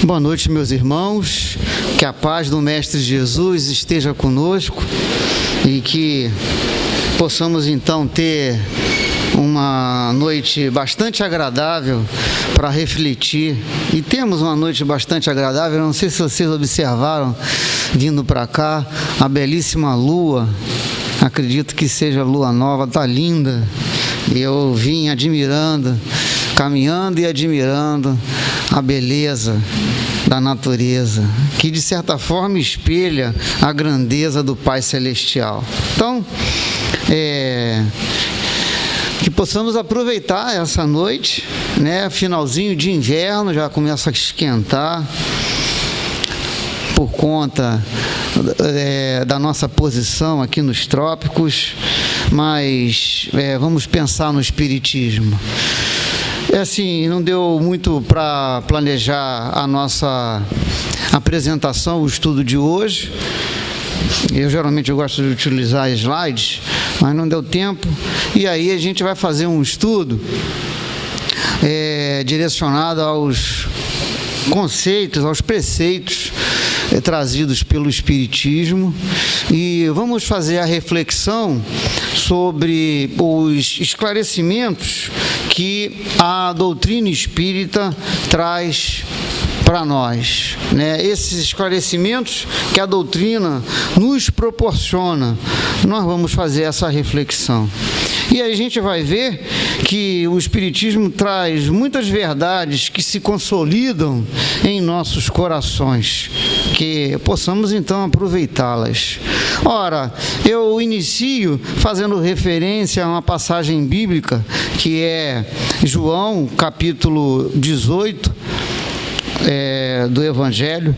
Boa noite, meus irmãos, que a paz do Mestre Jesus esteja conosco e que possamos então ter uma noite bastante agradável para refletir. E temos uma noite bastante agradável, não sei se vocês observaram, vindo para cá, a belíssima lua, acredito que seja lua nova, está linda, e eu vim admirando, caminhando e admirando a beleza da natureza, que de certa forma espelha a grandeza do Pai Celestial. Então, que possamos aproveitar essa noite, né? Finalzinho de inverno, já começa a esquentar por conta da nossa posição aqui nos trópicos, mas vamos pensar no Espiritismo. Assim, não deu muito para planejar a nossa apresentação, o estudo de hoje. Eu geralmente gosto de utilizar slides, mas não deu tempo. E aí a gente vai fazer um estudo direcionado aos conceitos, aos preceitos trazidos pelo Espiritismo, e vamos fazer a reflexão sobre os esclarecimentos que a doutrina espírita traz para nós, né? Esses esclarecimentos que a doutrina nos proporciona, nós vamos fazer essa reflexão. E a gente vai ver que o Espiritismo traz muitas verdades que se consolidam em nossos corações, que possamos então aproveitá-las. Ora, eu inicio fazendo referência a uma passagem bíblica que é João, capítulo 18, do Evangelho,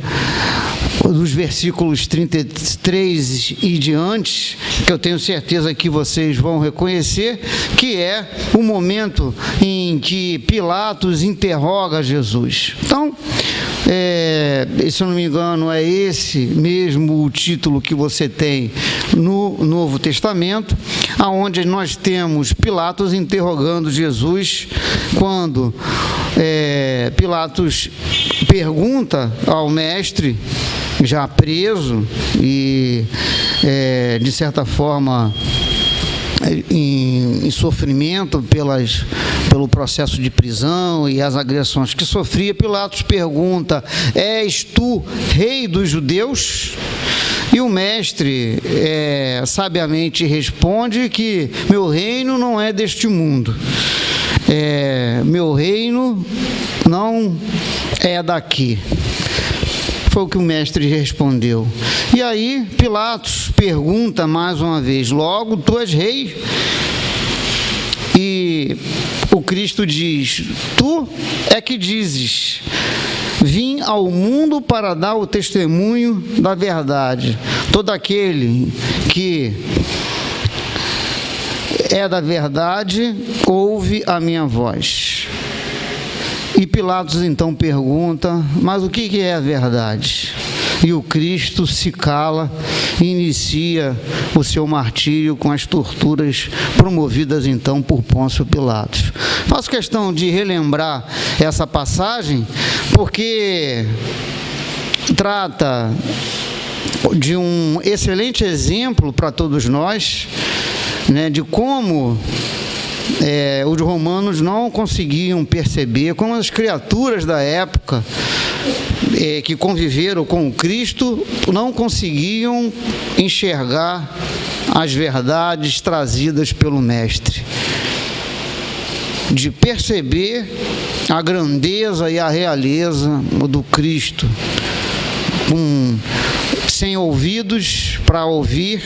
dos versículos 33 e diante, que eu tenho certeza que vocês vão reconhecer, que é o momento em que Pilatos interroga Jesus. Então, se eu não me engano, é esse mesmo o título que você tem no Novo Testamento, aonde nós temos Pilatos interrogando Jesus, quando Pilatos pergunta ao mestre, já preso e, de certa forma, em sofrimento pelo processo de prisão e as agressões que sofria, Pilatos pergunta: és tu rei dos judeus? E o mestre sabiamente responde que meu reino não é deste mundo, meu reino não é daqui. Foi o que o mestre respondeu. E aí Pilatos pergunta mais uma vez: logo tu és rei? E o Cristo diz: tu é que dizes. Vim ao mundo para dar o testemunho da verdade. Todo aquele que é da verdade ouve a minha voz. E Pilatos então pergunta: mas o que é a verdade? E o Cristo se cala e inicia o seu martírio com as torturas promovidas então por Pôncio Pilatos. Faço questão de relembrar essa passagem porque trata de um excelente exemplo para todos nós, né, de como os romanos não conseguiam perceber, como as criaturas da época que conviveram com o Cristo não conseguiam enxergar as verdades trazidas pelo Mestre, de perceber a grandeza e a realeza do Cristo, sem ouvidos para ouvir,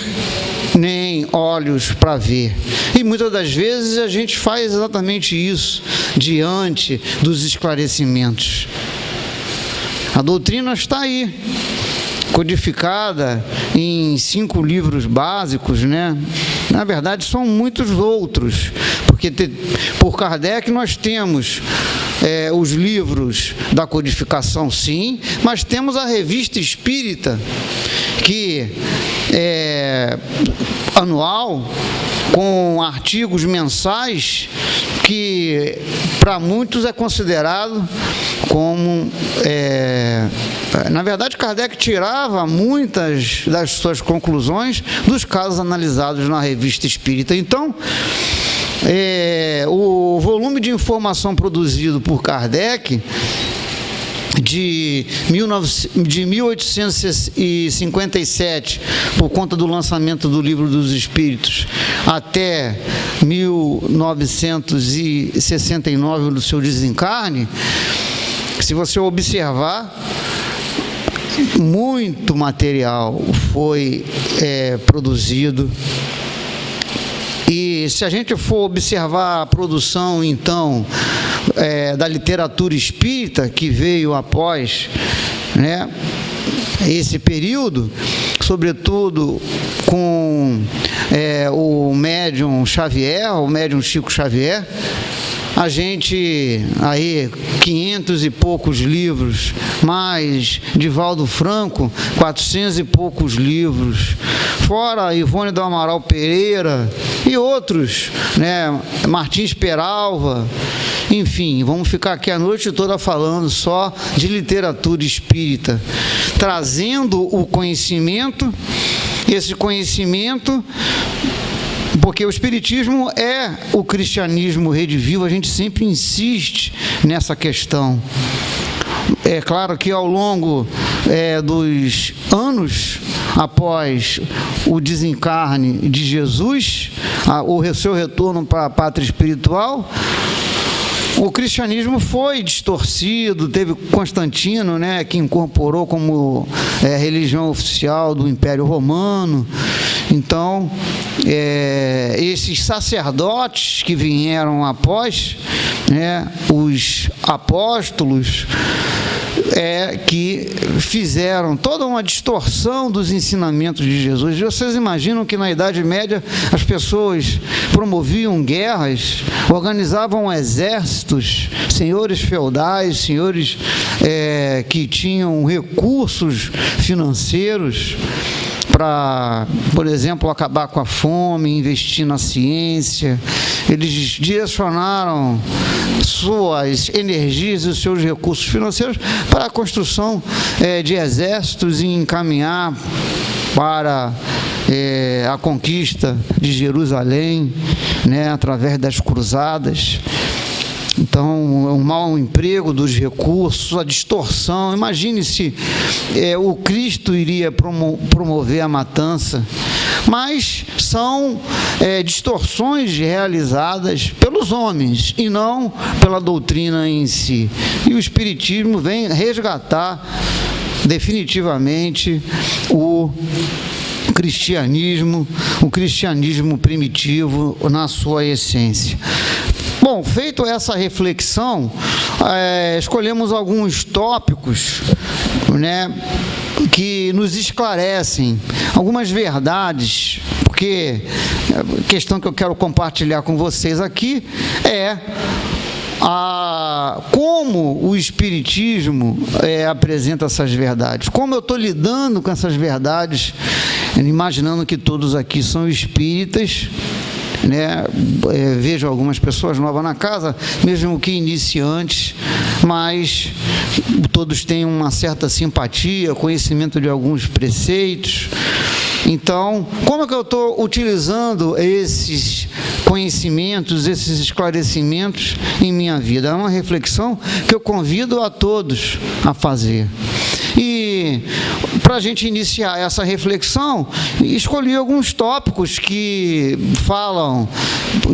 nem olhos para ver. E muitas das vezes a gente faz exatamente isso diante dos esclarecimentos. A doutrina está aí, codificada em 5 livros básicos, né? Na verdade, são muitos outros, porque por Kardec nós temos os livros da codificação, sim, mas temos a Revista Espírita, que é anual, com artigos mensais, que para muitos é considerado como... na verdade, Kardec tirava muitas das suas conclusões dos casos analisados na Revista Espírita. Então, o volume de informação produzido por Kardec de 1857, por conta do lançamento do Livro dos Espíritos, até 1969, do seu desencarne, se você observar, muito material foi produzido. E se a gente for observar a produção, então, da literatura espírita que veio após, né, esse período, sobretudo com o médium Xavier, o médium Chico Xavier, a gente, aí, 500 e poucos livros, mais Divaldo Franco, 400 e poucos livros, fora Ivone do Amaral Pereira e outros, né, Martins Peralva, enfim, vamos ficar aqui a noite toda falando só de literatura espírita, trazendo o conhecimento, esse conhecimento, porque o Espiritismo é o cristianismo redivivo, a gente sempre insiste nessa questão. É claro que ao longo dos anos após o desencarne de Jesus, o seu retorno para a pátria espiritual, o cristianismo foi distorcido, teve Constantino, né, que incorporou como religião oficial do Império Romano. Então, esses sacerdotes que vieram após, né, os apóstolos, que fizeram toda uma distorção dos ensinamentos de Jesus. Vocês imaginam que na Idade Média as pessoas promoviam guerras, organizavam exércitos, senhores feudais, senhores que tinham recursos financeiros para, por exemplo, acabar com a fome, investir na ciência. Eles direcionaram suas energias e os seus recursos financeiros para a construção de exércitos e encaminhar para a conquista de Jerusalém, né, através das cruzadas. Então, o mau emprego dos recursos, a distorção. Imagine se o Cristo iria promover a matança. Mas são distorções realizadas pelos homens e não pela doutrina em si. E o Espiritismo vem resgatar definitivamente o cristianismo primitivo na sua essência. Bom, feito essa reflexão, escolhemos alguns tópicos, né, que nos esclarecem algumas verdades, porque a questão que eu quero compartilhar com vocês aqui é como o Espiritismo apresenta essas verdades, como eu estou lidando com essas verdades, imaginando que todos aqui são espíritas, né? Vejo algumas pessoas novas na casa, mesmo que iniciantes, mas todos têm uma certa simpatia, conhecimento de alguns preceitos. Então, como é que eu estou utilizando esses conhecimentos, esses esclarecimentos em minha vida? É uma reflexão que eu convido a todos a fazer. E para a gente iniciar essa reflexão, escolhi alguns tópicos que falam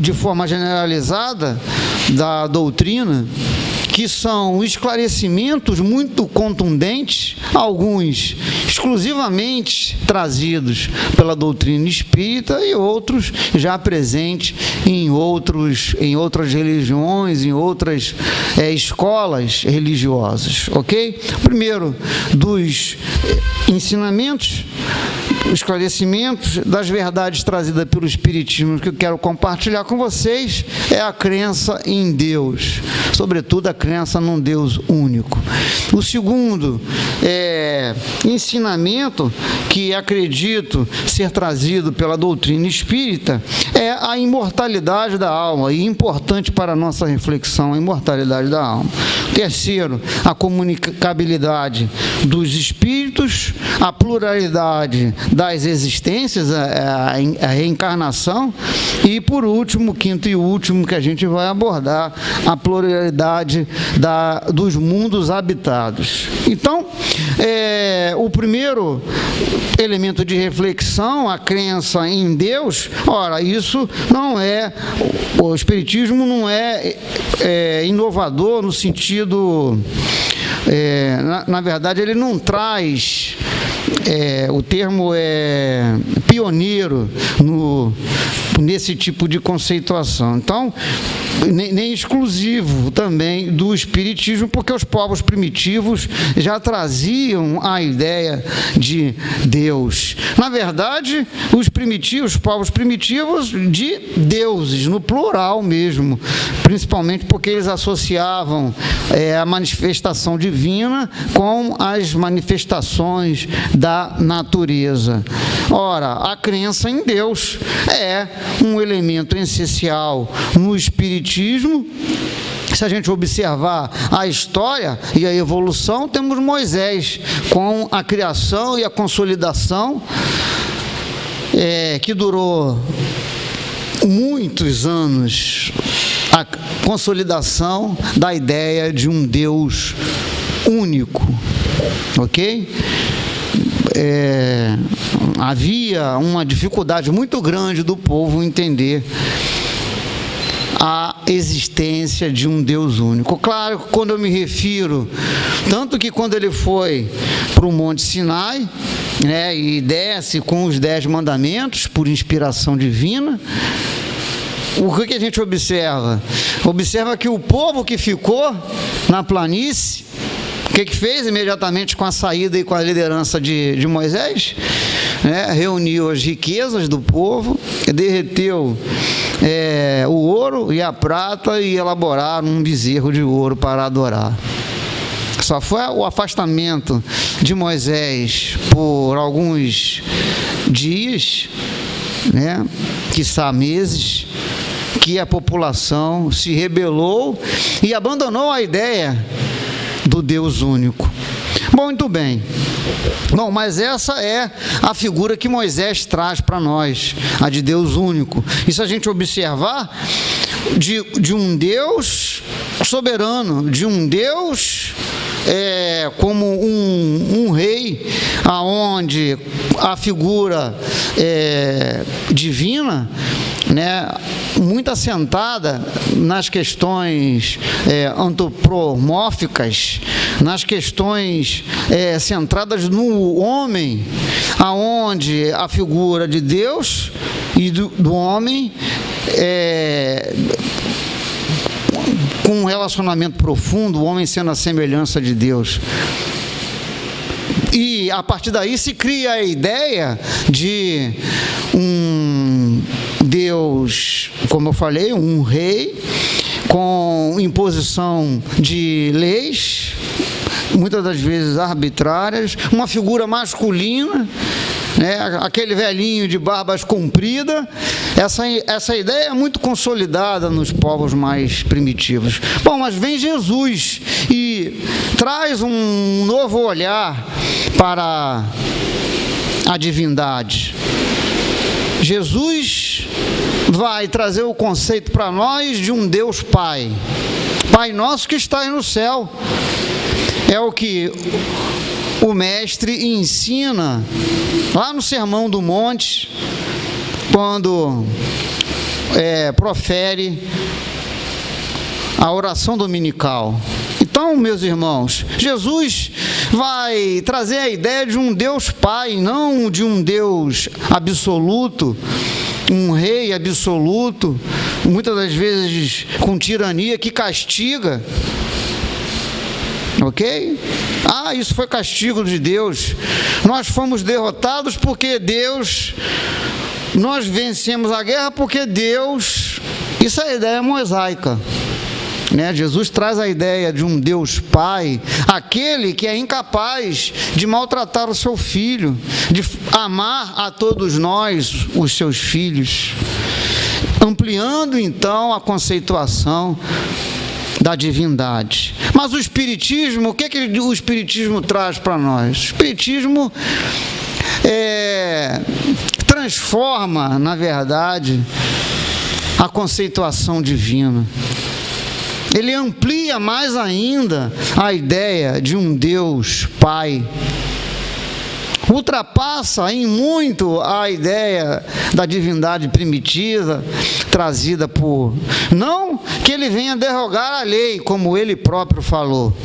de forma generalizada da doutrina, que são esclarecimentos muito contundentes, alguns exclusivamente trazidos pela doutrina espírita e outros já presentes em outras religiões, em outras escolas religiosas, ok? Primeiro dos ensinamentos esclarecimentos das verdades trazidas pelo Espiritismo que eu quero compartilhar com vocês é a crença em Deus, sobretudo a crença num Deus único. O segundo ensinamento que acredito ser trazido pela doutrina espírita é a imortalidade da alma, e importante para a nossa reflexão, a imortalidade da alma. Terceiro, a comunicabilidade dos espíritos, a pluralidade das existências, a reencarnação, e por último, quinto e último que a gente vai abordar, a pluralidade dos mundos habitados. Então, o primeiro elemento de reflexão, a crença em Deus, ora, isso não é, o Espiritismo não é inovador no sentido, na verdade, ele não traz, o termo é pioneiro nesse tipo de conceituação. Então, nem exclusivo também do Espiritismo, porque os povos primitivos já traziam a ideia de Deus. Na verdade, os povos primitivos de deuses, no plural mesmo, principalmente porque eles associavam a manifestação divina com as manifestações da natureza. Ora, a crença em Deus é um elemento essencial no Espiritismo. Se a gente observar a história e a evolução, temos Moisés com a criação e a consolidação, que durou muitos anos, a consolidação da ideia de um Deus único, ok? Havia uma dificuldade muito grande do povo entender a existência de um Deus único. Claro, quando eu me refiro, tanto que quando ele foi para o Monte Sinai, e desce com os 10 mandamentos por inspiração divina, o que a gente observa? Observa que o povo que ficou na planície, o que fez imediatamente com a saída e com a liderança de Moisés? Reuniu as riquezas do povo, derreteu o ouro e a prata e elaboraram um bezerro de ouro para adorar. Só foi o afastamento de Moisés por alguns dias, quiçá meses, que a população se rebelou e abandonou a ideia do Deus único. Bom, muito bem. Bom, mas essa é a figura que Moisés traz para nós, a de Deus único. E se a gente observar, de um Deus soberano, de um Deus como um rei, aonde a figura divina, muito assentada nas questões antropomórficas, nas questões centradas no homem, aonde a figura de Deus e do homem com um relacionamento profundo, o homem sendo a semelhança de Deus. E a partir daí se cria a ideia de um Deus, como eu falei, um rei com imposição de leis, muitas das vezes arbitrárias, uma figura masculina, aquele velhinho de barbas comprida. Essa ideia é muito consolidada nos povos mais primitivos. Bom, mas vem Jesus e traz um novo olhar para a divindade. Jesus vai trazer o conceito para nós de um Deus Pai. Pai nosso que está aí no céu. É o que o mestre ensina lá no Sermão do Monte, quando profere a oração dominical. Então, meus irmãos, Jesus vai trazer a ideia de um Deus Pai, não de um Deus absoluto, um rei absoluto, muitas das vezes com tirania, que castiga. Ok? Isso foi castigo de Deus. Nós fomos derrotados porque Deus... Nós vencemos a guerra porque Deus... Isso é a ideia mosaica. Jesus traz a ideia de um Deus Pai, aquele que é incapaz de maltratar o seu filho, de amar a todos nós, os seus filhos, ampliando então a conceituação da divindade. Mas o Espiritismo, o que o Espiritismo traz para nós? O Espiritismo transforma, na verdade, a conceituação divina. Ele amplia mais ainda a ideia de um Deus Pai. Ultrapassa em muito a ideia da divindade primitiva, trazida por... Não que ele venha derrogar a lei, como ele próprio falou.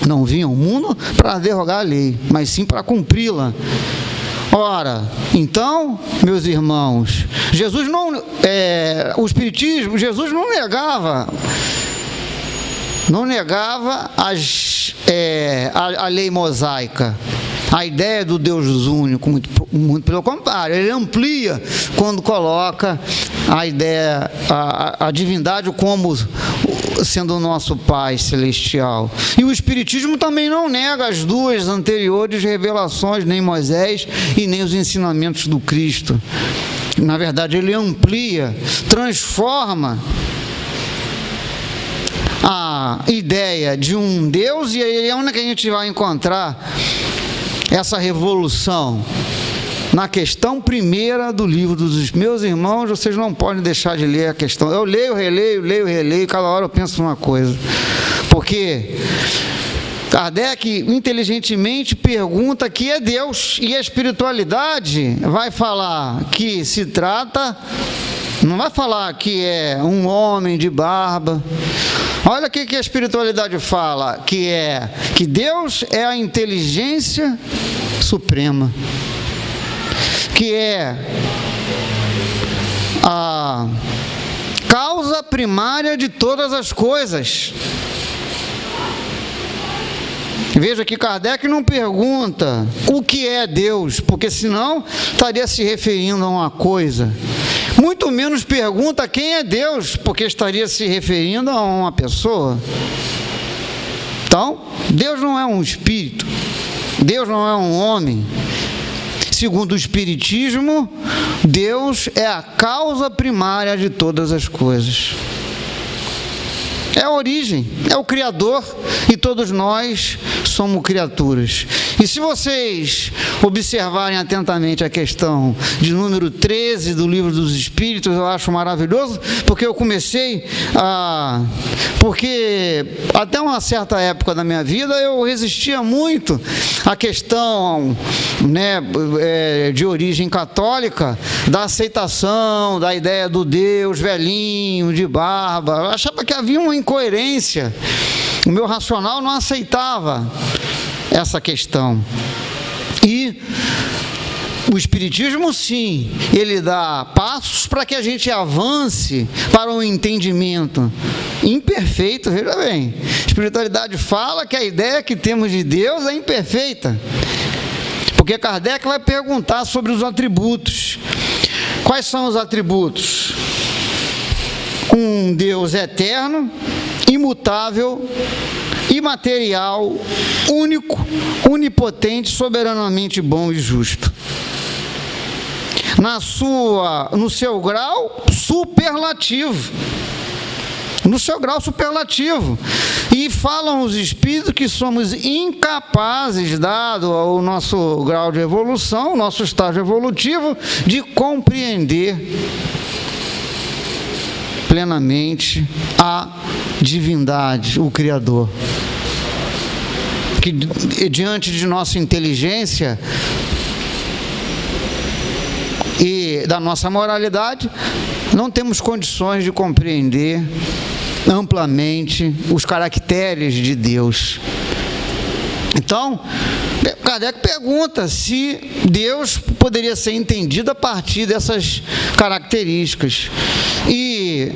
Não vinha ao mundo para derrogar a lei, mas sim para cumpri-la. Ora, então, meus irmãos, o Espiritismo, Jesus não negava a lei mosaica, a ideia do Deus único, muito pelo contrário, ele amplia quando coloca a ideia, a divindade como sendo o nosso Pai Celestial. E o Espiritismo também não nega as duas anteriores revelações, nem Moisés e nem os ensinamentos do Cristo. Na verdade, ele amplia, transforma a ideia de um Deus, e aí é onde que a gente vai encontrar essa revolução. Na questão primeira do livro dos Espíritos. Meus irmãos, vocês não podem deixar de ler a questão. Eu leio, releio, cada hora eu penso numa coisa. Porque Kardec inteligentemente pergunta que é Deus, e a espiritualidade vai falar que se trata, não vai falar que é um homem de barba. Olha o que a espiritualidade fala, que Deus é a inteligência suprema, que é a causa primária de todas as coisas. Veja que Kardec não pergunta o que é Deus, porque senão estaria se referindo a uma coisa. Muito menos pergunta quem é Deus, porque estaria se referindo a uma pessoa. Então, Deus não é um espírito, Deus não é um homem. Segundo o Espiritismo, Deus é a causa primária de todas as coisas. É a origem, é o Criador, e todos nós somos criaturas. E se vocês observarem atentamente a questão de número 13 do Livro dos Espíritos, eu acho maravilhoso, porque eu comecei porque até uma certa época da minha vida eu resistia muito à questão, de origem católica, da aceitação da ideia do Deus velhinho, de barba. Eu achava que havia uma incoerência. O meu racional não aceitava essa questão. E o Espiritismo, sim, ele dá passos para que a gente avance para um entendimento imperfeito. Veja bem, a espiritualidade fala que a ideia que temos de Deus é imperfeita, porque Kardec vai perguntar sobre os atributos. Quais são os atributos? Um Deus eterno, imutável, imaterial, único, onipotente, soberanamente bom e justo. No seu grau superlativo. No seu grau superlativo. E falam os espíritos que somos incapazes, dado o nosso grau de evolução, o nosso estágio evolutivo, de compreender plenamente a divindade, o Criador. Que diante de nossa inteligência e da nossa moralidade, não temos condições de compreender amplamente os caracteres de Deus. Então, Kardec pergunta se Deus poderia ser entendido a partir dessas características. E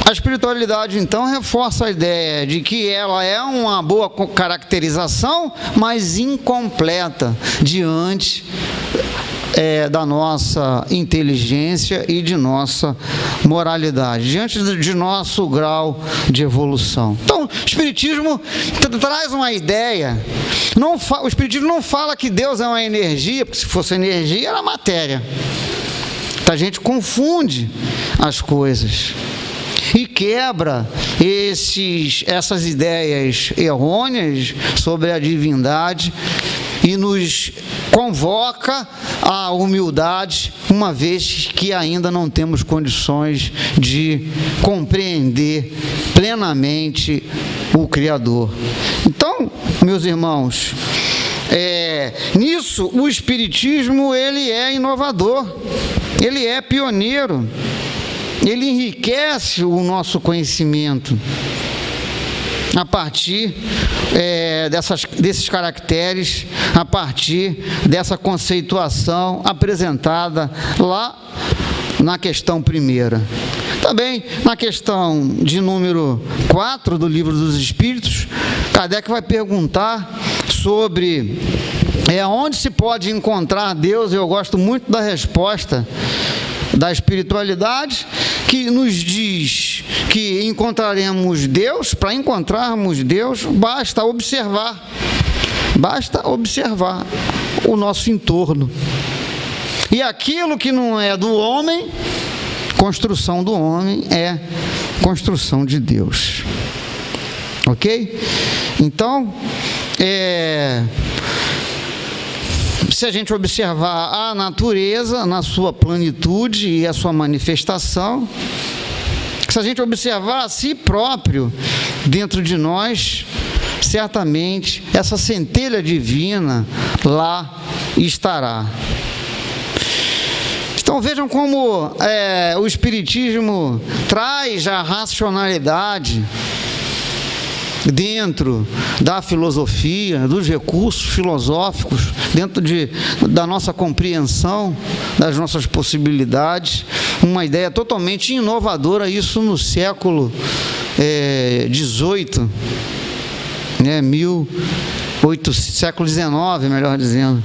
A espiritualidade, então, reforça a ideia de que ela é uma boa caracterização, mas incompleta diante da nossa inteligência e de nossa moralidade, diante de nosso grau de evolução. Então, o Espiritismo traz uma ideia. O Espiritismo não fala que Deus é uma energia, porque se fosse energia era matéria. A gente confunde as coisas e quebra essas ideias errôneas sobre a divindade e nos convoca à humildade, uma vez que ainda não temos condições de compreender plenamente o Criador. Então, meus irmãos, nisso o Espiritismo ele é inovador, ele é pioneiro, ele enriquece o nosso conhecimento a partir desses caracteres, a partir dessa conceituação apresentada lá na questão primeira. Também na questão de número 4 do Livro dos Espíritos, Kardec vai perguntar sobre onde se pode encontrar Deus. Eu gosto muito da resposta da espiritualidade, que nos diz que encontraremos Deus. Para encontrarmos Deus, basta observar o nosso entorno. E aquilo que não é do homem, construção do homem, é construção de Deus. Ok? Então, se a gente observar a natureza na sua plenitude e a sua manifestação, se a gente observar a si próprio dentro de nós, certamente essa centelha divina lá estará. Então vejam como o Espiritismo traz a racionalidade dentro da filosofia, dos recursos filosóficos, dentro da nossa compreensão, das nossas possibilidades, uma ideia totalmente inovadora, isso no século XVIII, século XIX, melhor dizendo,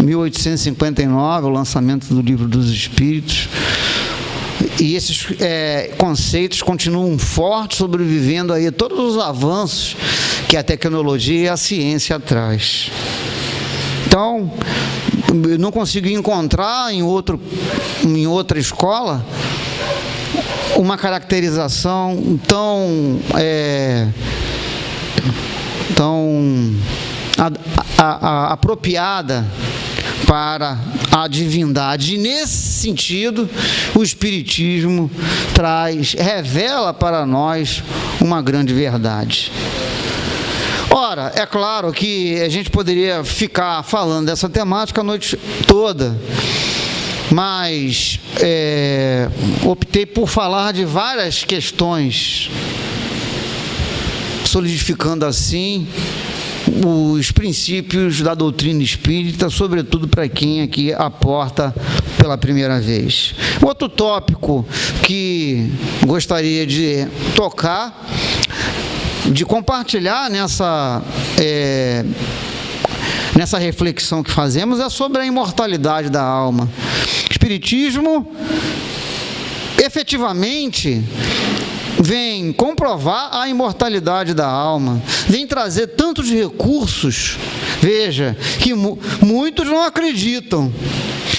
1859, o lançamento do Livro dos Espíritos. E esses conceitos continuam fortes, sobrevivendo aí a todos os avanços que a tecnologia e a ciência traz. Então, eu não consigo encontrar em outra escola uma caracterização tão apropriada para a divindade. E nesse sentido, o Espiritismo revela para nós uma grande verdade. Ora, é claro que a gente poderia ficar falando dessa temática a noite toda, mas optei por falar de várias questões, solidificando assim os princípios da doutrina espírita, sobretudo para quem aqui aporta pela primeira vez. Outro tópico que gostaria de tocar, de compartilhar nessa reflexão que fazemos, é sobre a imortalidade da alma. O Espiritismo, efetivamente, vem comprovar a imortalidade da alma, vem trazer tantos recursos, veja, que muitos não acreditam.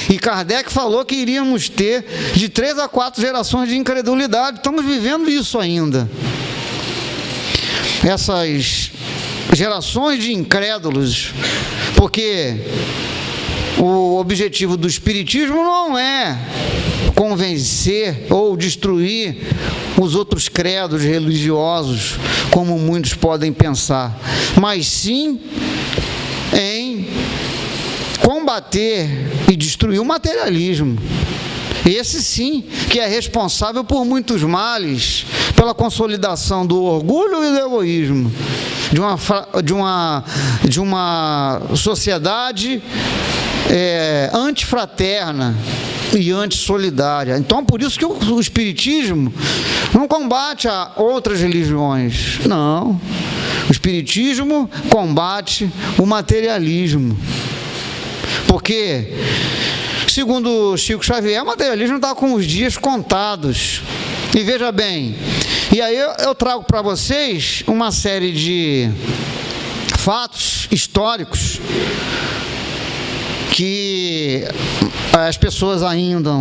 E Kardec falou que iríamos ter de 3 a 4 gerações de incredulidade. Estamos vivendo isso ainda. Essas gerações de incrédulos, porque o objetivo do Espiritismo não é convencer ou destruir os outros credos religiosos, como muitos podem pensar, mas sim em combater e destruir o materialismo. Esse sim que é responsável por muitos males, pela consolidação do orgulho e do egoísmo, de uma sociedade antifraterna, e antissolidária. Então, por isso que o Espiritismo não combate a outras religiões. Não. O Espiritismo combate o materialismo. Porque, segundo Chico Xavier, o materialismo está com os dias contados. E veja bem, e aí eu trago para vocês uma série de fatos históricos que as pessoas ainda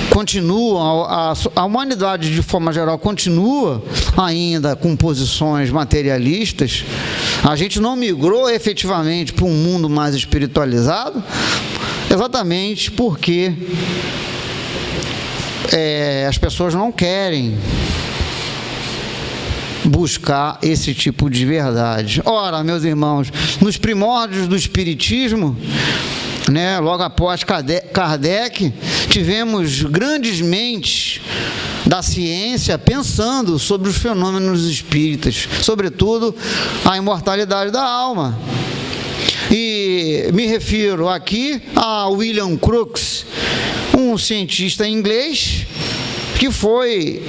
continuam, a humanidade de forma geral continua ainda com posições materialistas. A gente não migrou efetivamente para um mundo mais espiritualizado, exatamente porque as pessoas não querem buscar esse tipo de verdade. Ora, meus irmãos, nos primórdios do Espiritismo, logo após Kardec, tivemos grandes mentes da ciência pensando sobre os fenômenos espíritas, sobretudo a imortalidade da alma. E me refiro aqui a William Crookes, um cientista inglês que foi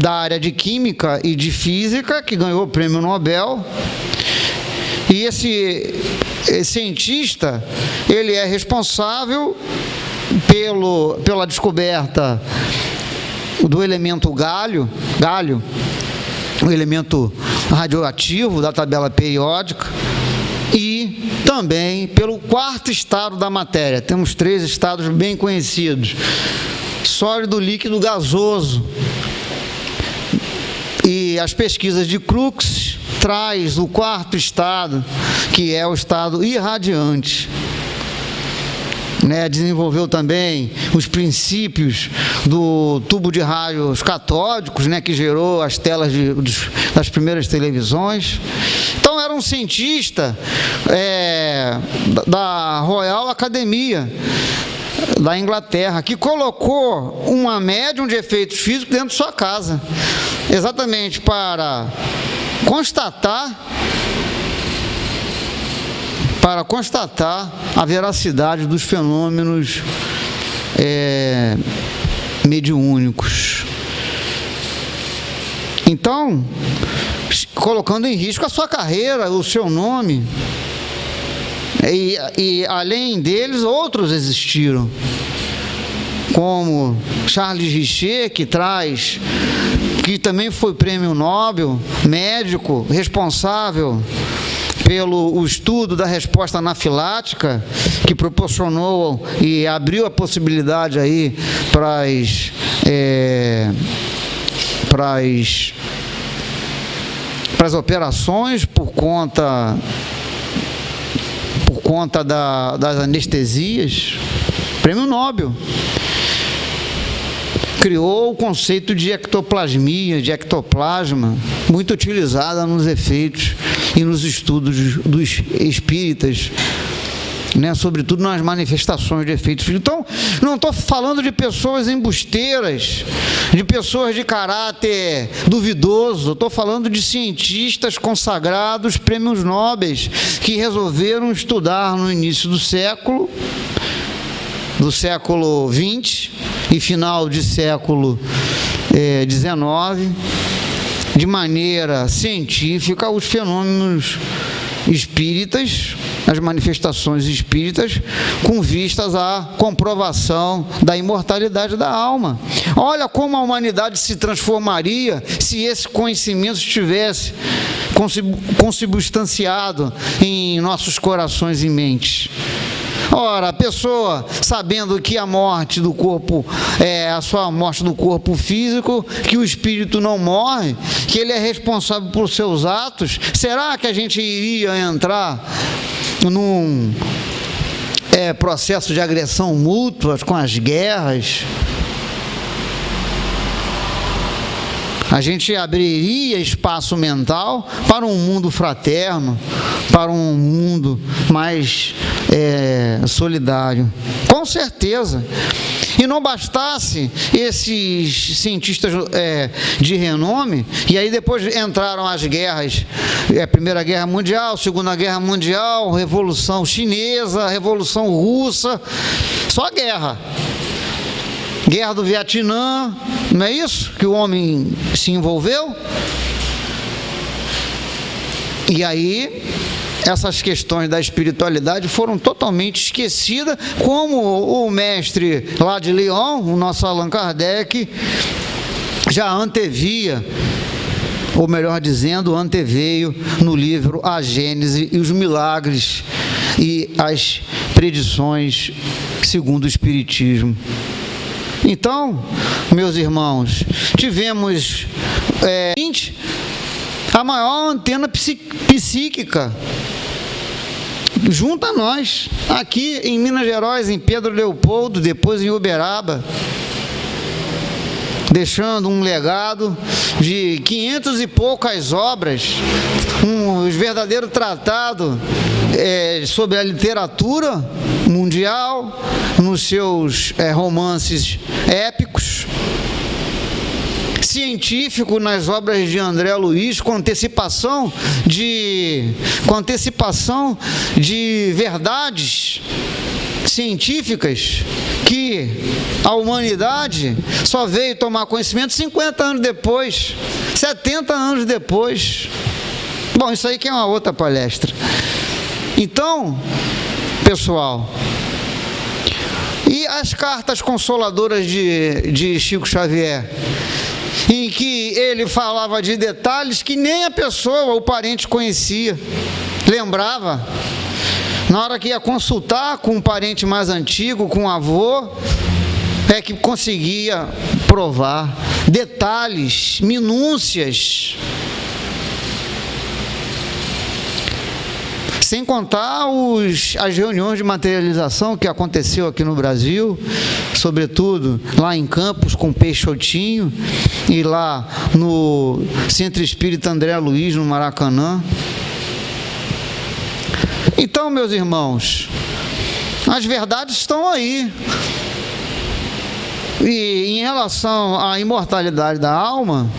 da área de química e de física, que ganhou o prêmio Nobel. E esse cientista, ele é responsável pela descoberta do elemento galho, o elemento radioativo da tabela periódica, e também pelo quarto estado da matéria. Temos 3 estados bem conhecidos: sólido, líquido, gasoso. E as pesquisas de Crookes traz o quarto estado, que é o estado irradiante. Desenvolveu também os princípios do tubo de raios catódicos, que gerou as telas das primeiras televisões. Então, era um cientista da Royal Academia da Inglaterra, que colocou uma médium de efeitos físicos dentro de sua casa, exatamente para constatar a veracidade dos fenômenos mediúnicos. Então, colocando em risco a sua carreira, o seu nome. E além deles, outros existiram, como Charles Richer, que também foi prêmio Nobel, médico, responsável pelo estudo da resposta anafilática, que proporcionou e abriu a possibilidade aí para as operações por conta das anestesias. Prêmio Nobel. Criou o conceito de ectoplasmia, de ectoplasma, muito utilizada nos efeitos e nos estudos dos espíritas, sobretudo nas manifestações de efeitos. Então, não estou falando de pessoas embusteiras, de pessoas de caráter duvidoso, estou falando de cientistas consagrados, prêmios nobres, que resolveram estudar no início do século XX e final de século XIX, de maneira científica, os fenômenos espíritas, as manifestações espíritas, com vistas à comprovação da imortalidade da alma. Olha como a humanidade se transformaria se esse conhecimento estivesse consubstanciado em nossos corações e mentes. Ora, a pessoa, sabendo que a morte do corpo é a sua morte do corpo físico, que o espírito não morre, que ele é responsável por seus atos, será que a gente iria entrar num processo de agressão mútua com as guerras? A gente abriria espaço mental para um mundo fraterno, para um mundo mais solidário. Com certeza. E não bastasse esses cientistas de renome, e aí depois entraram as guerras, Primeira Guerra Mundial, Segunda Guerra Mundial, Revolução Chinesa, Revolução Russa, só guerra. Guerra do Vietnã, não é isso que o homem se envolveu? E aí essas questões da espiritualidade foram totalmente esquecidas, como o mestre lá de Lyon, o nosso Allan Kardec, já antevia, ou melhor dizendo, anteveio no livro A Gênese e os Milagres e as Predições segundo o Espiritismo. Então, meus irmãos, tivemos a maior antena psíquica junto a nós, aqui em Minas Gerais, em Pedro Leopoldo, depois em Uberaba, deixando um legado de 500 e poucas obras, um verdadeiro tratado sobre a literatura mundial, nos seus romances épicos, científico nas obras de André Luiz, com antecipação de verdades científicas que a humanidade só veio tomar conhecimento 50 anos depois, 70 anos depois. Bom, isso aí que é uma outra palestra. Então, pessoal, e as cartas consoladoras de Chico Xavier, em que ele falava de detalhes que nem a pessoa, o parente conhecia, lembrava. Na hora que ia consultar com um parente mais antigo, com um avô, é que conseguia provar detalhes, minúcias. Sem contar as reuniões de materialização que aconteceu aqui no Brasil, sobretudo lá em Campos com Peixotinho e lá no Centro Espírita André Luiz, no Maracanã. Então, meus irmãos, as verdades estão aí. E em relação à imortalidade da alma,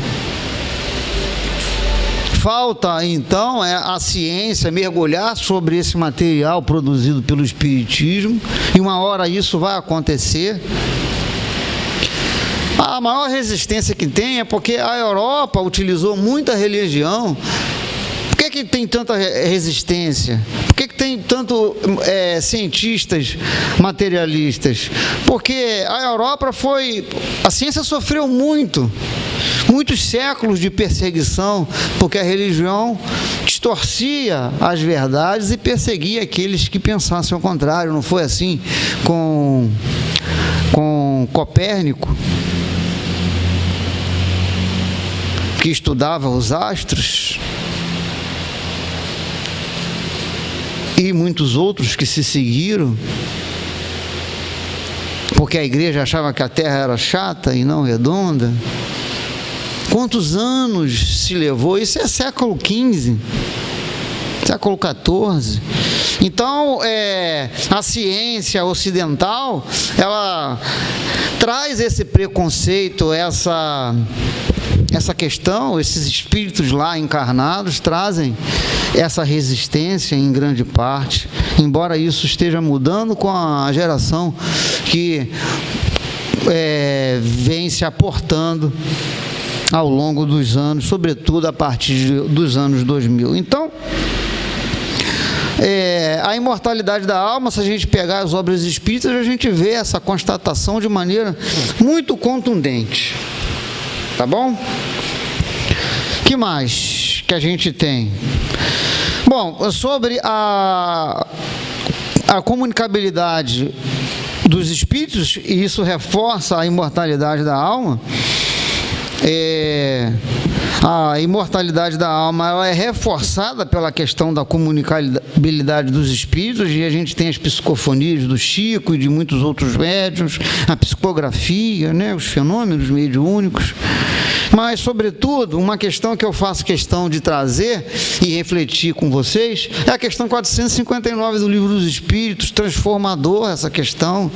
falta então a ciência mergulhar sobre esse material produzido pelo Espiritismo, e uma hora isso vai acontecer. A maior resistência que tem é porque a Europa utilizou muita religião. Por que tem tanta resistência? Por que tem tanto cientistas materialistas? Porque a Europa a ciência sofreu muitos séculos de perseguição, porque a religião distorcia as verdades e perseguia aqueles que pensassem ao contrário. Não foi assim com Copérnico, que estudava os astros, e muitos outros que se seguiram, porque a igreja achava que a terra era chata e não redonda. Quantos anos se levou? Isso é século XV, século XIV. Então, a ciência ocidental, ela traz esse preconceito, essa questão, esses espíritos lá encarnados trazem essa resistência em grande parte, embora isso esteja mudando com a geração que vem se aportando ao longo dos anos, sobretudo a partir dos anos 2000. Então, a imortalidade da alma, se a gente pegar as obras espíritas, a gente vê essa constatação de maneira muito contundente. Tá bom? Que mais que a gente tem? Bom, sobre a comunicabilidade dos espíritos, e isso reforça a imortalidade da alma. A imortalidade da alma, ela é reforçada pela questão da comunicabilidade dos espíritos, e a gente tem as psicofonias do Chico e de muitos outros médiuns, a psicografia, né, os fenômenos mediúnicos. Mas, sobretudo, uma questão que eu faço questão de trazer e refletir com vocês é a questão 459 do Livro dos Espíritos, transformador essa questão,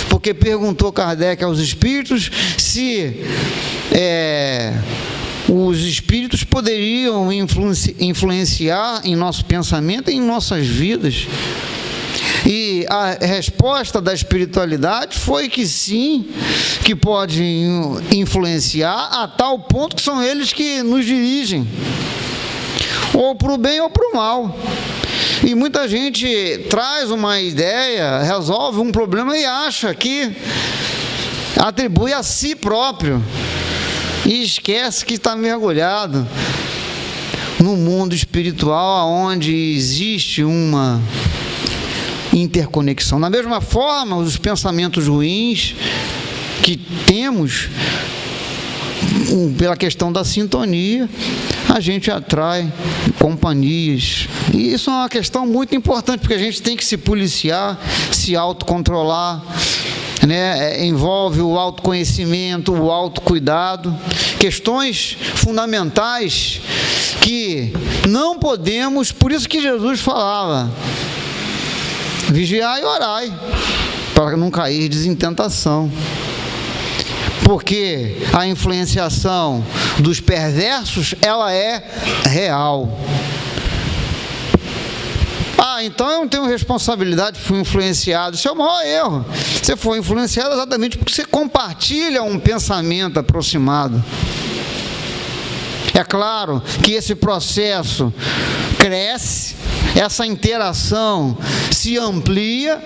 porque perguntou Kardec aos espíritos se os espíritos poderiam influenciar em nosso pensamento e em nossas vidas. E a resposta da espiritualidade foi que sim, que pode influenciar a tal ponto que são eles que nos dirigem, ou para o bem ou para o mal. E muita gente traz uma ideia, resolve um problema e acha que atribui a si próprio, e esquece que está mergulhado no mundo espiritual, onde existe uma interconexão. Da mesma forma, os pensamentos ruins que temos, pela questão da sintonia, a gente atrai companhias. E isso é uma questão muito importante, porque a gente tem que se policiar, se autocontrolar, né? Envolve o autoconhecimento, o autocuidado, questões fundamentais que não podemos, por isso que Jesus falava: vigiai e orai, para não cair em tentação. Porque a influenciação dos perversos, ela é real. Então eu não tenho responsabilidade, fui influenciado. Isso é o maior erro. Você foi influenciado exatamente porque você compartilha um pensamento aproximado. É claro que esse processo cresce, essa interação se amplia,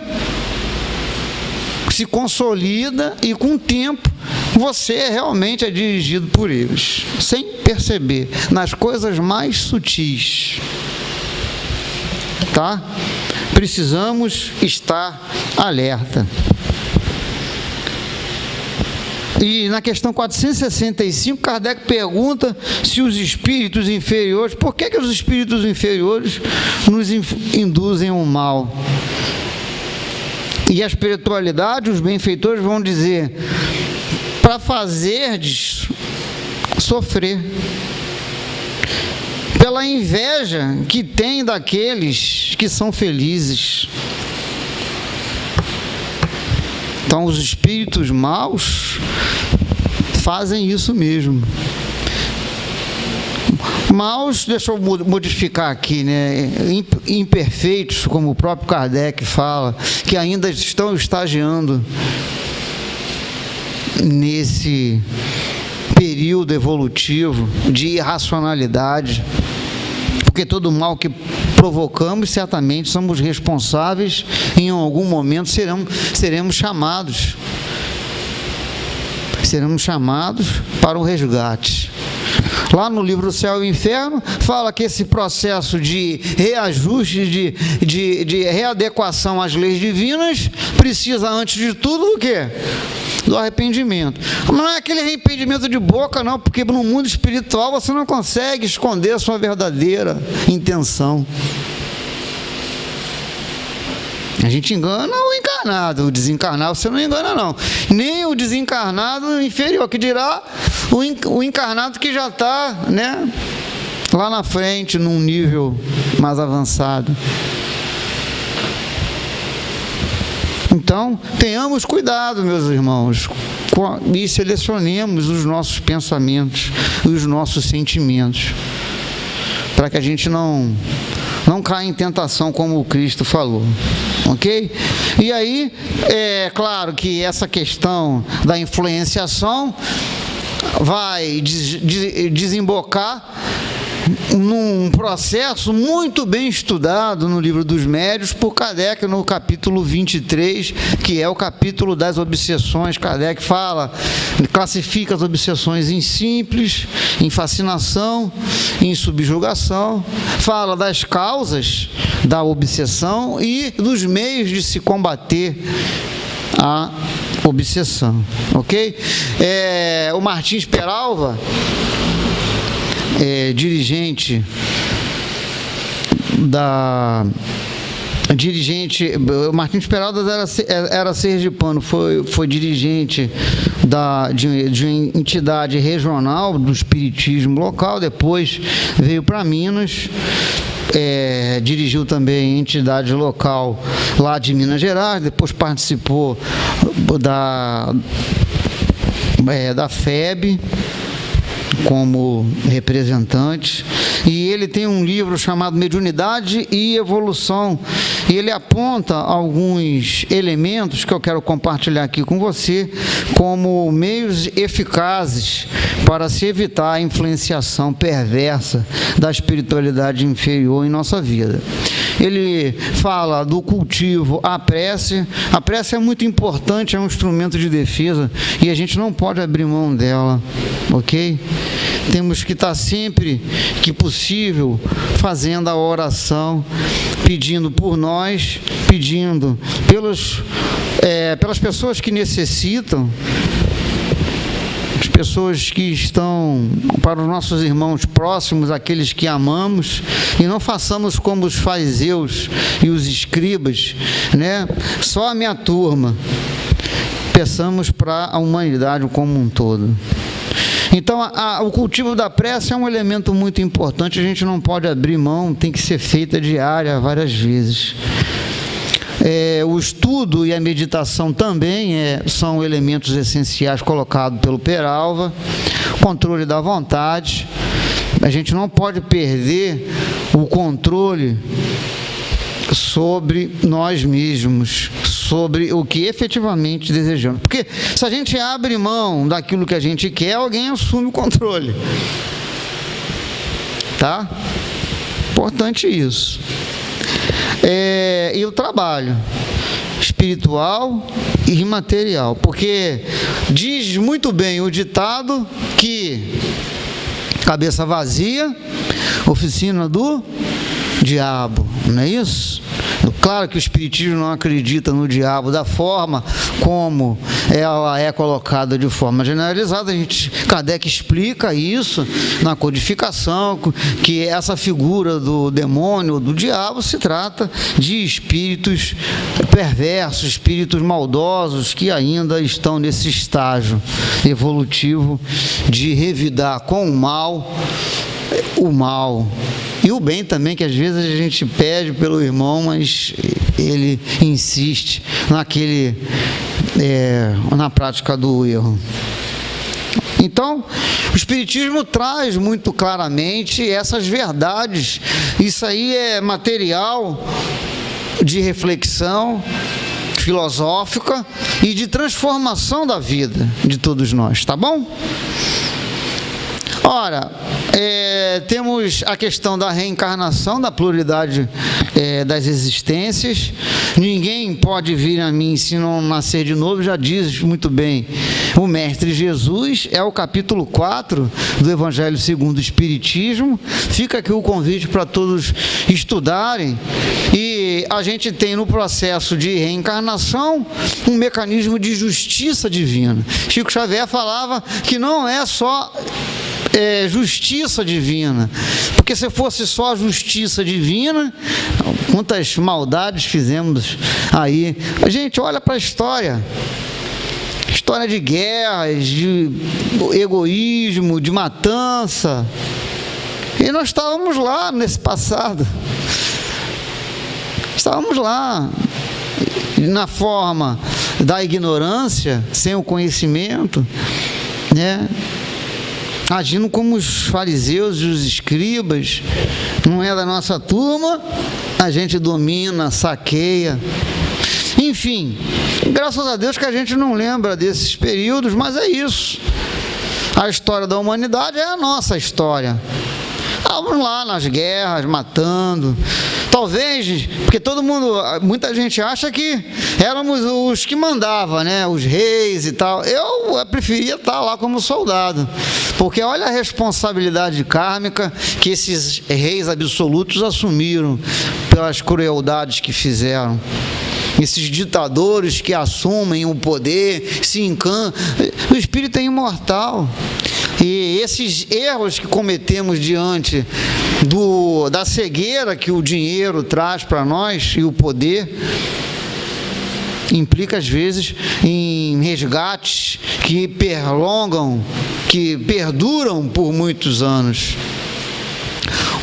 se consolida, e com o tempo você realmente é dirigido por eles, sem perceber, nas coisas mais sutis. Tá? Precisamos estar alerta. E na questão 465, Kardec pergunta se os espíritos inferiores, por que os espíritos inferiores nos induzem ao mal? E a espiritualidade, os benfeitores vão dizer: para fazerdes sofrer, pela inveja que tem daqueles que são felizes. Então, os espíritos maus fazem isso mesmo. Maus, deixa eu modificar aqui, né? Imperfeitos, como o próprio Kardec fala, que ainda estão estagiando nesse período evolutivo de irracionalidade, porque todo mal que provocamos, certamente somos responsáveis, em algum momento seremos chamados para o resgate. Lá no livro Céu e Inferno, fala que esse processo de reajuste, de readequação às leis divinas, precisa, antes de tudo, o quê? Do arrependimento. Mas não é aquele arrependimento de boca, não, porque no mundo espiritual você não consegue esconder a sua verdadeira intenção. A gente engana o encarnado, o desencarnado você não engana, não. Nem o desencarnado inferior, que dirá o encarnado que já está, né, lá na frente, num nível mais avançado. Então, tenhamos cuidado, meus irmãos, e selecionemos os nossos pensamentos e os nossos sentimentos, para que a gente não caia em tentação, como o Cristo falou. Ok? E aí, é claro que essa questão da influenciação vai desembocar num processo muito bem estudado no Livro dos Médiuns por Kardec, no capítulo 23, que é o capítulo das obsessões. Kardec classifica as obsessões em simples, em fascinação, em subjugação, fala das causas da obsessão e dos meios de se combater a obsessão, ok? O Martins Peralva, dirigente da dirigente, Martins Peraltas era sergipano, foi dirigente de uma entidade regional do espiritismo local, depois veio para Minas, dirigiu também entidade local lá de Minas Gerais, depois participou da FEB como representante, e ele tem um livro chamado Mediunidade e Evolução, e ele aponta alguns elementos que eu quero compartilhar aqui com você como meios eficazes para se evitar a influenciação perversa da espiritualidade inferior em nossa vida. Ele fala do cultivo à prece. A prece é muito importante, é um instrumento de defesa e a gente não pode abrir mão dela, ok? Temos que estar sempre que possível fazendo a oração, pedindo por nós, pedindo pelas pessoas que necessitam, as pessoas que estão, para os nossos irmãos próximos, aqueles que amamos, e não façamos como os fariseus e os escribas, né? Só a minha turma. Peçamos para a humanidade como um todo. Então, o cultivo da prece é um elemento muito importante, a gente não pode abrir mão, tem que ser feita diária, várias vezes. O estudo e a meditação também são elementos essenciais colocados pelo Peralva, controle da vontade, a gente não pode perder o controle sobre nós mesmos, sobre o que efetivamente desejamos, porque se a gente abre mão daquilo que a gente quer, alguém assume o controle, tá? Importante isso. E o trabalho espiritual e imaterial, porque diz muito bem o ditado que cabeça vazia, oficina do diabo, não é isso? Claro que o espiritismo não acredita no diabo da forma como ela é colocada de forma generalizada. Kardec explica isso na codificação, que essa figura do demônio, do diabo, se trata de espíritos perversos, espíritos maldosos que ainda estão nesse estágio evolutivo de revidar com o mal e o bem também, que às vezes a gente pede pelo irmão, mas ele insiste na prática do erro. Então, o Espiritismo traz muito claramente essas verdades. Isso aí é material de reflexão filosófica e de transformação da vida de todos nós, tá bom? Ora, temos a questão da reencarnação, da pluralidade das existências. Ninguém pode vir a mim se não nascer de novo, já diz muito bem o Mestre Jesus, é o capítulo 4 do Evangelho segundo o Espiritismo. Fica aqui o convite para todos estudarem. E a gente tem no processo de reencarnação um mecanismo de justiça divina. Chico Xavier falava que não é só justiça divina, porque se fosse só justiça divina, quantas maldades fizemos aí. A gente olha para a história de guerras, de egoísmo, de matança, e nós estávamos lá nesse passado, estávamos lá na forma da ignorância, sem o conhecimento, né? Agindo como os fariseus e os escribas. Não é da nossa turma, a gente domina, saqueia. Enfim, graças a Deus que a gente não lembra desses períodos, mas é isso. A história da humanidade é a nossa história. Vamos lá nas guerras, matando. Talvez, porque muita gente acha que éramos os que mandavam, né? Os reis e tal. Eu preferia estar lá como soldado, porque olha a responsabilidade kármica que esses reis absolutos assumiram pelas crueldades que fizeram. Esses ditadores que assumem o poder, se encantam. O espírito é imortal. E esses erros que cometemos diante da cegueira que o dinheiro traz para nós e o poder, implica às vezes em resgates que perduram por muitos anos.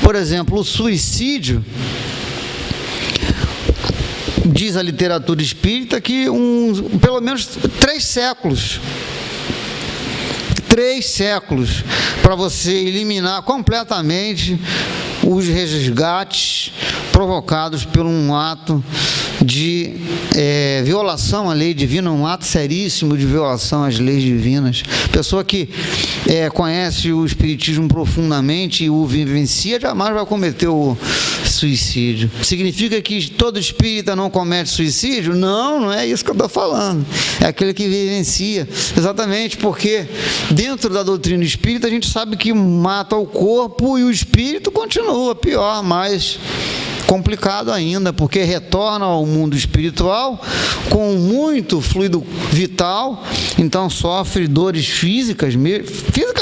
Por exemplo, o suicídio, diz a literatura espírita que pelo menos 3 séculos para você eliminar completamente os resgates provocados por um ato de violação à lei divina, um ato seríssimo de violação às leis divinas. Pessoa que conhece o espiritismo profundamente e o vivencia, jamais vai cometer o suicídio. Significa que todo espírita não comete suicídio? Não é isso que eu estou falando. É aquele que vivencia. Exatamente porque dentro da doutrina espírita a gente sabe que mata o corpo e o espírito continua, pior, mais complicado ainda, porque retorna ao mundo espiritual com muito fluido vital, então sofre dores físicas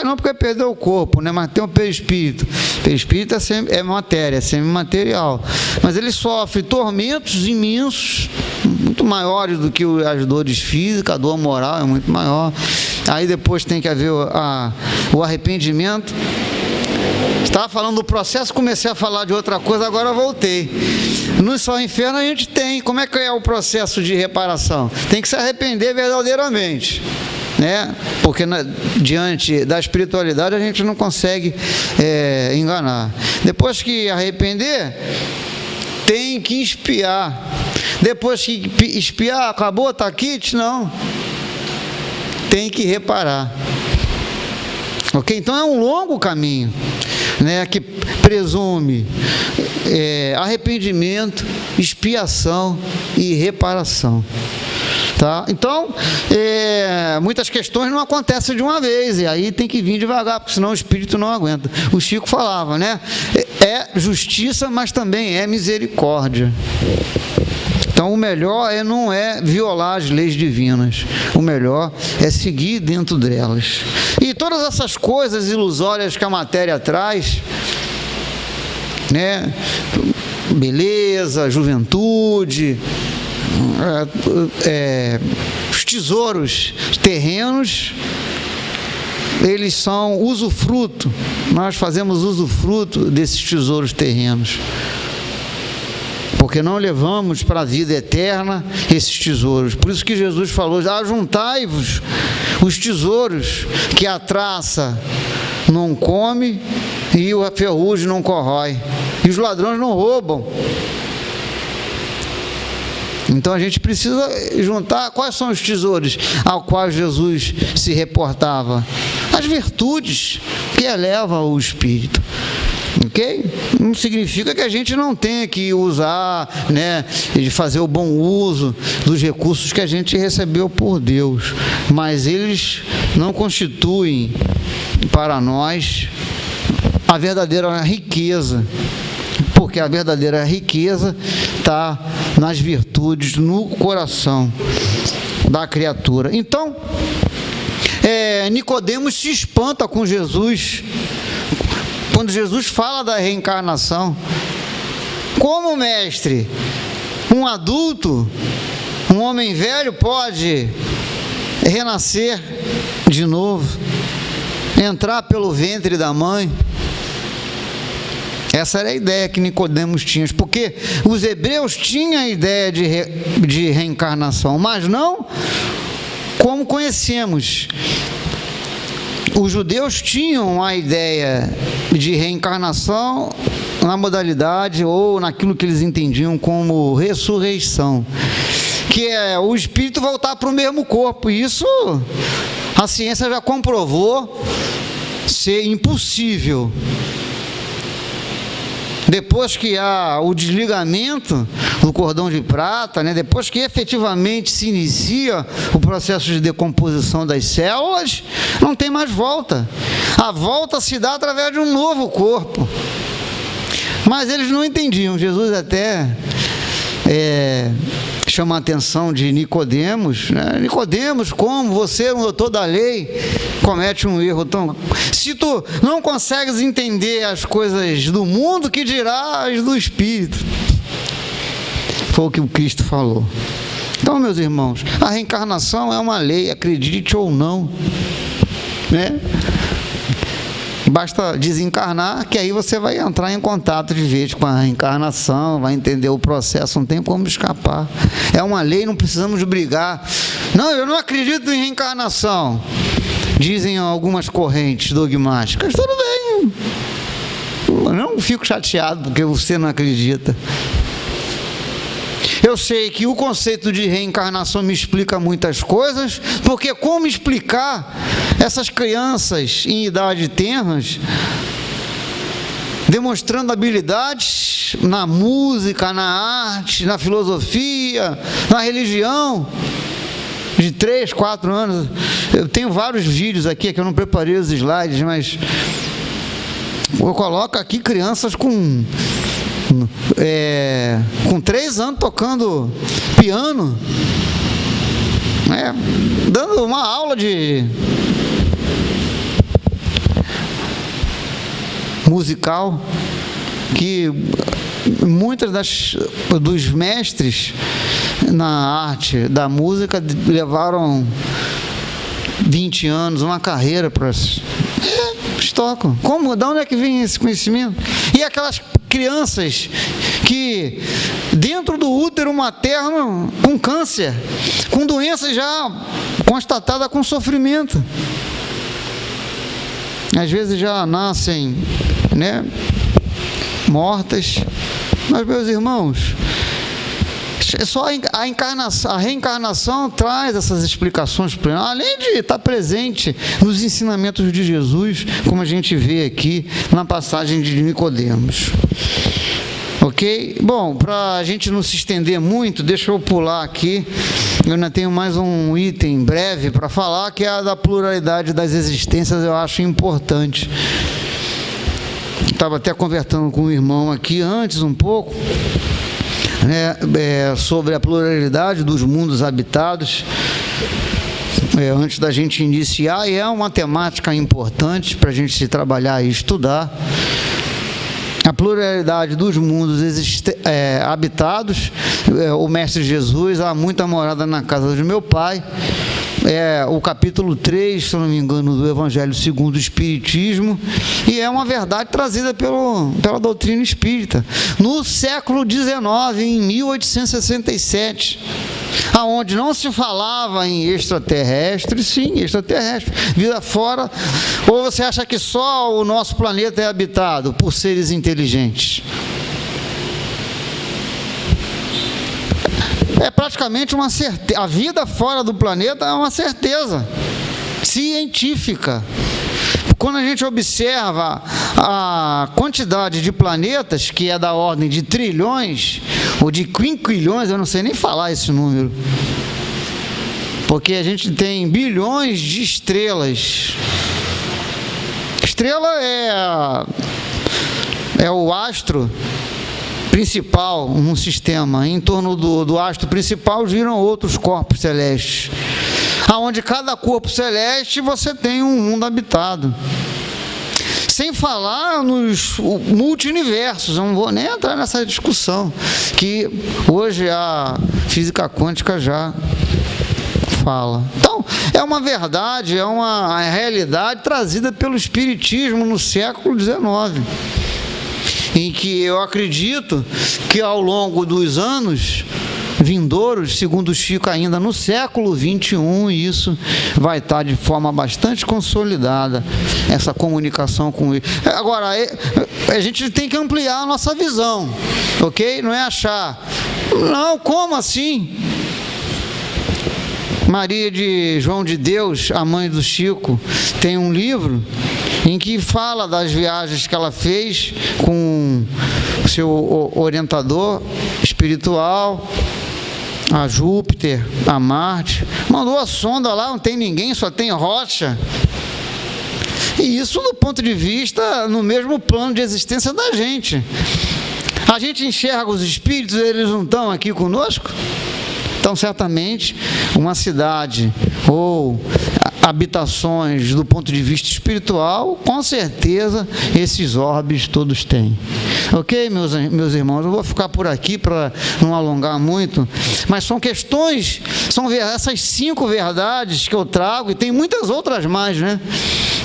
não porque perdeu o corpo, né? Mas tem o perispírito. O perispírito é matéria, é semimaterial, mas ele sofre tormentos imensos, muito maiores do que as dores físicas. A dor moral é muito maior. Aí depois tem que haver o arrependimento. Estava falando do processo, comecei a falar de outra coisa, agora voltei. No Céu e Inferno a gente tem. Como é que é o processo de reparação? Tem que se arrepender verdadeiramente, né? Porque diante da espiritualidade a gente não consegue enganar. Depois que arrepender, tem que expiar. Depois que expiar, acabou, está quite? Não. Tem que reparar. Ok? Então é um longo caminho, né, que presume arrependimento, expiação e reparação. Tá? Então, muitas questões não acontecem de uma vez, e aí tem que vir devagar, porque senão o espírito não aguenta. O Chico falava, né? É justiça, mas também é misericórdia. Então, o melhor não é violar as leis divinas, o melhor é seguir dentro delas. E todas essas coisas ilusórias que a matéria traz, né? Beleza, juventude, os tesouros terrenos, eles são usufruto. Nós fazemos usufruto desses tesouros terrenos, porque não levamos para a vida eterna esses tesouros. Por isso que Jesus falou: ajuntai-vos os tesouros que a traça não come e a ferrugem não corrói, e os ladrões não roubam. Então a gente precisa juntar. Quais são os tesouros ao qual Jesus se reportava? As virtudes que elevam o espírito. Ok? Não significa que a gente não tenha que usar, né, de fazer o bom uso dos recursos que a gente recebeu por Deus, mas eles não constituem para nós a verdadeira riqueza, porque a verdadeira riqueza está nas virtudes, no coração da criatura. Então, Nicodemos se espanta com Jesus quando Jesus fala da reencarnação. Como, mestre, um adulto, um homem velho pode renascer de novo, entrar pelo ventre da mãe? Essa era a ideia que Nicodemos tinha, porque os hebreus tinham a ideia de reencarnação, mas não como conhecemos. Os judeus tinham a ideia de reencarnação na modalidade ou naquilo que eles entendiam como ressurreição, que é o espírito voltar para o mesmo corpo. Isso a ciência já comprovou ser impossível. Depois que há o desligamento do cordão de prata, né, depois que efetivamente se inicia o processo de decomposição das células, não tem mais volta. A volta se dá através de um novo corpo. Mas eles não entendiam. Jesus até chama a atenção de Nicodemos, né? Nicodemos, como você, um doutor da lei, comete um erro tão... Se tu não consegues entender as coisas do mundo, que dirá as do Espírito? Foi o que o Cristo falou. Então, meus irmãos, a reencarnação é uma lei, acredite ou não, né? Basta desencarnar, que aí você vai entrar em contato de vez com a reencarnação, vai entender o processo, não tem como escapar. É uma lei, não precisamos brigar. Não, eu não acredito em reencarnação, dizem algumas correntes dogmáticas. Tudo bem, eu não fico chateado porque você não acredita. Eu sei que o conceito de reencarnação me explica muitas coisas, porque como explicar essas crianças em idade tenras, demonstrando habilidades na música, na arte, na filosofia, na religião, de 3, 4 anos. Eu tenho vários vídeos aqui, que eu não preparei os slides, mas eu coloco aqui crianças com 3 anos tocando piano, né? Dando uma aula de musical, que muitas dos mestres na arte da música levaram 20 anos, uma carreira para eles tocam. Como? De onde é que vem esse conhecimento? E aquelas crianças que dentro do útero materno com câncer, com doença já constatada com sofrimento, às vezes já nascem, né, mortas. Mas, meus irmãos, só a reencarnação traz essas explicações plenas, além de estar presente nos ensinamentos de Jesus, como a gente vê aqui na passagem de Nicodemos. Ok? Bom, para a gente não se estender muito, deixa eu pular aqui. Eu ainda tenho mais um item breve para falar, que é a da pluralidade das existências. Eu acho importante. Estava até conversando com o irmão aqui antes um pouco, né, sobre a pluralidade dos mundos habitados, antes da gente iniciar, e é uma temática importante para a gente se trabalhar e estudar. A pluralidade dos mundos habitados, o Mestre Jesus, há muita morada na casa de meu Pai, o capítulo 3, se não me engano, do Evangelho segundo o Espiritismo, e é uma verdade trazida pela doutrina espírita, no século XIX, em 1867, aonde não se falava em extraterrestres. Sim, extraterrestre, vida fora. Ou você acha que só o nosso planeta é habitado por seres inteligentes? É praticamente uma certeza. A vida fora do planeta é uma certeza científica. Quando a gente observa a quantidade de planetas, que é da ordem de trilhões, ou de quinquilhões, eu não sei nem falar esse número, porque a gente tem bilhões de estrelas. Estrela é o astro principal num sistema. Em torno do astro principal giram outros corpos celestes, aonde cada corpo celeste você tem um mundo habitado. Sem falar nos multiversos, não vou nem entrar nessa discussão, que hoje a física quântica já fala. Então, é uma verdade, é uma realidade trazida pelo Espiritismo no século XIX, em que eu acredito que ao longo dos anos vindouros, segundo Chico, ainda no século XXI, isso vai estar de forma bastante consolidada, essa comunicação com ele. Agora, a gente tem que ampliar a nossa visão, ok? Não é achar, não, como assim? Maria de João de Deus, a mãe do Chico, tem um livro em que fala das viagens que ela fez com o seu orientador espiritual, a Júpiter, a Marte. Mandou a sonda lá, não tem ninguém, só tem rocha. E isso do ponto de vista, no mesmo plano de existência da gente. A gente enxerga os espíritos, eles não estão aqui conosco? Então, certamente, uma cidade ou habitações do ponto de vista espiritual, com certeza esses orbes todos têm. Ok, meus irmãos? Eu vou ficar por aqui para não alongar muito, mas são questões, são essas 5 verdades que eu trago, e tem muitas outras mais, né?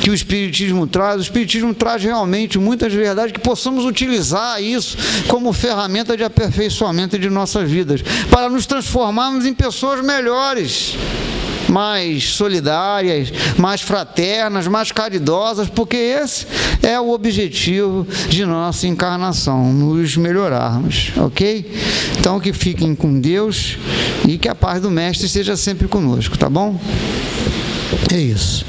Que o Espiritismo traz. O Espiritismo traz realmente muitas verdades, que possamos utilizar isso como ferramenta de aperfeiçoamento de nossas vidas, para nos transformarmos em pessoas melhores, mais solidárias, mais fraternas, mais caridosas, porque esse é o objetivo de nossa encarnação, nos melhorarmos, ok? Então, que fiquem com Deus e que a paz do Mestre seja sempre conosco, tá bom? É isso.